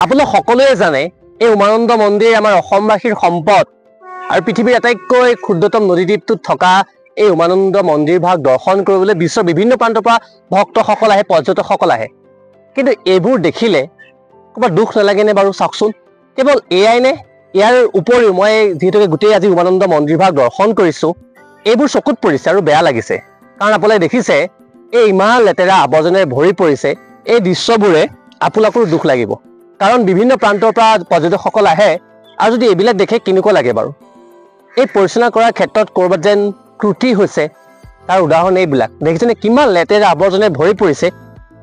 আপোনালোক সকলোৱে জানে এই উমানন্দ মন্দিৰ আমাৰ অসমবাসীৰ সম্পদ আৰু পৃথিৱীৰ আটাইতকৈ ক্ষুদ্ৰতম নদীদ্বীপটোত থকা এই উমানন্দ মন্দিৰ ভাগ দৰ্শন কৰিবলৈ বিশ্বৰ বিভিন্ন প্ৰান্তৰ পৰা ভক্তসকল আহে, পৰ্যটকসকল আহে। কিন্তু এইবোৰ দেখিলে ক'ৰবাত দুখ নালাগেনে বাৰু? চাওকচোন, কেৱল এয়াই নে? ইয়াৰ উপৰিও মই যিহেতুকে গোটেই আজি উমানন্দ মন্দিৰ ভাগ দৰ্শন কৰিছোঁ, এইবোৰ চকুত পৰিছে আৰু বেয়া লাগিছে। কাৰণ আপোনালোকে দেখিছে এই ইমান লেতেৰা আৱৰ্জনাৰে ভৰি পৰিছে। এই দৃশ্যবোৰে আপোনালোকৰ দুখ লাগিব, কাৰণ বিভিন্ন প্ৰান্তৰ পৰা পৰ্যটকসকল আহে আৰু যদি এইবিলাক দেখে কেনেকুৱা লাগে বাৰু? এই পৰিচালনা কৰাৰ ক্ষেত্ৰত ক'ৰবাত যেন ত্ৰুটি হৈছে, তাৰ উদাহৰণ এইবিলাক। দেখিছেনে কিমান লেতেৰা আৱৰ্জনাৰে ভৰি পৰিছে?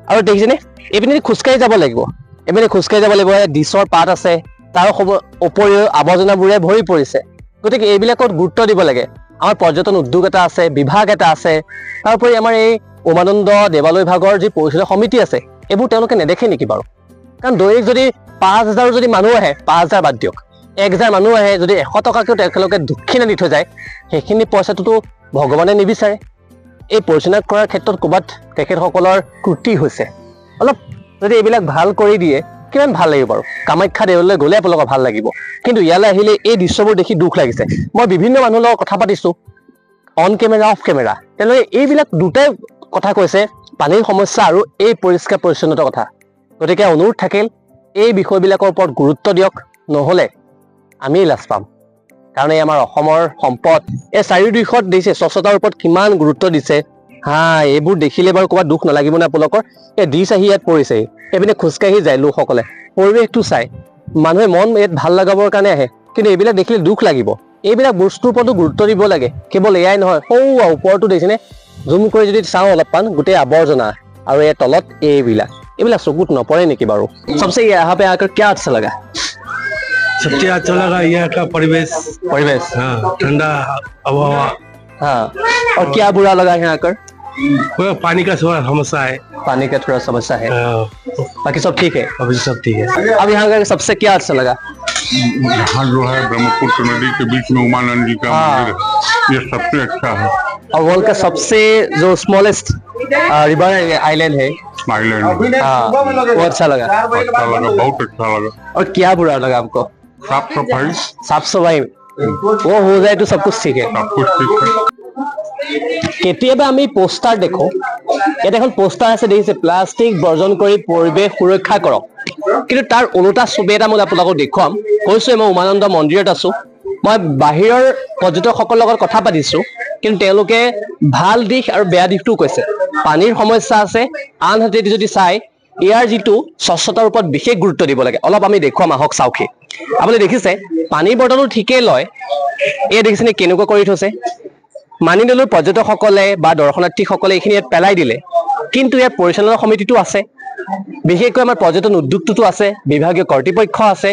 আৰু দেখিছেনে এইপিনে খোজকাঢ়ি যাব লাগিব, এইপিনে খোজকাঢ়ি যাব লাগিব। ডিছৰ পাত আছে, তাৰ উপৰিও আৱৰ্জনাবোৰে ভৰি পৰিছে। গতিকে এইবিলাকত গুৰুত্ব দিব লাগে। আমাৰ পৰ্যটন উদ্যোগ এটা আছে, বিভাগ এটা আছে, তাৰোপৰি আমাৰ এই উমানন্দ দেৱালয় ভাগৰ যি পৰিচালনা সমিতি আছে, এইবোৰ তেওঁলোকে নেদেখে নেকি বাৰু? কাৰণ দৈনিক যদি 5,000 যদি মানুহ আহে, 5,000 বাদ দিয়ক, 1,000 মানুহ আহে, যদি 100 টকাকেও তেওঁলোকে দক্ষিণা দি থৈ যায়, সেইখিনি পইচাটোতো ভগৱানে নিবিচাৰে। এই পৰিচালনা কৰাৰ ক্ষেত্ৰত ক'ৰবাত তেখেতসকলৰ ত্ৰুটি হৈছে। অলপ যদি এইবিলাক ভাল কৰি দিয়ে কিমান ভাল লাগিব বাৰু? কামাখ্যা দেৱালয়লৈ গ'লে আপোনালোকৰ ভাল লাগিব, কিন্তু ইয়ালৈ আহিলে এই দৃশ্যবোৰ দেখি দুখ লাগিছে। মই বিভিন্ন মানুহৰ লগত কথা পাতিছোঁ, অন কেমেৰা, অফ কেমেৰা, তেওঁলোকে এইবিলাক দুটাই কথা কৈছে, পানীৰ সমস্যা আৰু এই পৰিষ্কাৰ পৰিচ্ছন্নতাৰ কথা। গতিকে অনুৰোধ থাকিল এই বিষয়বিলাকৰ ওপৰত গুৰুত্ব দিয়ক, নহ'লে আমি লাজ পাম। কাৰণ এই আমাৰ অসমৰ সম্পদ। এই চাৰিওদিশত দিছে স্বচ্ছতাৰ ওপৰত কিমান গুৰুত্ব দিছে। এইবোৰ দেখিলে বাৰু ক'ৰবাত দুখ নালাগিবনে আপোনালোকৰ? এই ডিছ আহি ইয়াত পৰিছে, এইপিনে খোজকাঢ়ি যায় লোকসকলে, পৰিৱেশটো চাই মানুহে মন ইয়াত ভাল লগাবৰ কাৰণে আহে, কিন্তু এইবিলাক দেখিলে দুখ লাগিব। এইবিলাক বস্তুৰ ওপৰতো গুৰুত্ব দিব লাগে। কেৱল এয়াই নহয়, সৌ ওপৰতো দেখিছেনে, জুম কৰি যদি চাওঁ অলপমান, গোটেই আৱৰ্জনা আৰু এই তলত এইবিলাক চকুত নপৰে নেকি বাৰু? सबसे यहाँ पे आकर क्या अच्छा लगा? सबसे अच्छा लगा यहाँ का परिवेश। हाँ, ठंडा हवा। हाँ, और क्या बुरा लगा यहाँ आकर? पानी का थोड़ा समस्या है। पानी का थोड़ा समस्या है, बाकी सब ठीक है। अभी सब ठीक है। अब यहाँ का सबसे क्या अच्छा लगा? यहाँ जो है ब्रह्मपुत्र नदी के बीच में उमानंद जी का मंदिर है, ये सबसे अच्छा है। और वर्ल्ड का सबसे जो स्मॉलेस्ट रिवर आइलैंड है, वो अच्छा लगा। बहुत अच्छा लगा। और क्या बुरा लगा आपको? साफ सफाई वो हो जाए तो सब कुछ ठीक है। सब कुछ ठीक है। কেতিয়াবা আমি পোষ্টাৰ দেখো, ইয়াত এখন পোষ্টাৰ আছে, দেখিছে, প্লাষ্টিক বৰ্জন কৰি পৰিৱেশ সুৰক্ষা কৰক। কিন্তু তাৰ ওলোটা ছবি এটা মই আপোনালোকক দেখুৱাম। কৈছোঁ মই উমানন্দ মন্দিৰত আছোঁ, মই বাহিৰৰ পৰ্যটকসকলৰ লগত কথা পাতিছোঁ, কিন্তু তেওঁলোকে ভাল দিশ আৰু বেয়া দিশটোও কৈছে। পানীৰ সমস্যা আছে, আনহাতে যদি চাই ইয়াৰ যিটো স্বচ্ছতাৰ ওপৰত বিশেষ গুৰুত্ব দিব লাগে। অলপ আমি দেখুৱাম, আহক চাওকহি। আপুনি দেখিছে পানীৰ বটলো ঠিকেই লয়, এই দেখিছেনে কেনেকুৱা কৰি থৈছে। মানি ল'লো পৰ্যটকসকলে বা দৰ্শনাৰ্থীসকলে এইখিনি ইয়াত পেলাই দিলে, কিন্তু ইয়াৰ পৰিচালনা সমিতিটো আছে, বিশেষকৈ আমাৰ পৰ্যটন উদ্যোগটোতো আছে, বিভাগীয় কৰ্তৃপক্ষ আছে।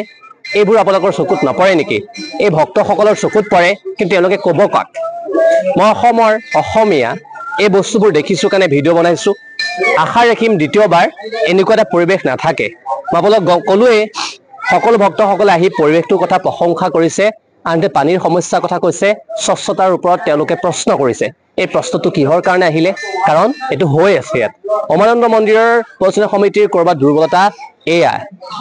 এইবোৰ আপোনালোকৰ চকুত নপৰে নেকি? এই ভক্তসকলৰ চকুত পৰে, কিন্তু তেওঁলোকে ক'ব কাক? মই অসমীয়া এই বস্তুবোৰ দেখিছোঁ কাৰণে ভিডিঅ' বনাইছোঁ। আশা ৰাখিম দ্বিতীয়বাৰ এনেকুৱা এটা পৰিৱেশ নাথাকে। মই আপোনালোকক ক'লোৱেই, সকলো ভক্তসকলে আহি পৰিৱেশটোৰ কথা প্ৰশংসা কৰিছে, আনহাতে পানীৰ সমস্যাৰ কথা কৈছে, স্বচ্ছতাৰ ওপৰত তেওঁলোকে প্ৰশ্ন কৰিছে। এই প্ৰশ্নটো কিহৰ কাৰণে আহিলে? কাৰণ এইটো হৈ আছে ইয়াত। উমানন্দ মন্দিৰৰ পৰিচালনা সমিতিৰ ক'ৰবাত দুৰ্বলতা, এয়া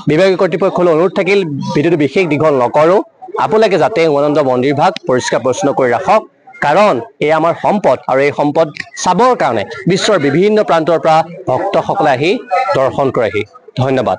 বিভাগীয় কৰ্তৃপক্ষলৈ অনুৰোধ থাকিল, ভিডিঅ'টো বিশেষ দীঘল নকৰোঁ, আপোনালোকে যাতে উমানন্দ মন্দিৰ ভাগ পৰিষ্কাৰ পৰিচ্ছন্ন কৰি ৰাখক। কাৰণ এই আমাৰ সম্পদ, আৰু এই সম্পদ চাবৰ কাৰণে বিশ্বৰ বিভিন্ন প্ৰান্তৰ পৰা ভক্তসকলে আহি দৰ্শন কৰেহি। ধন্যবাদ।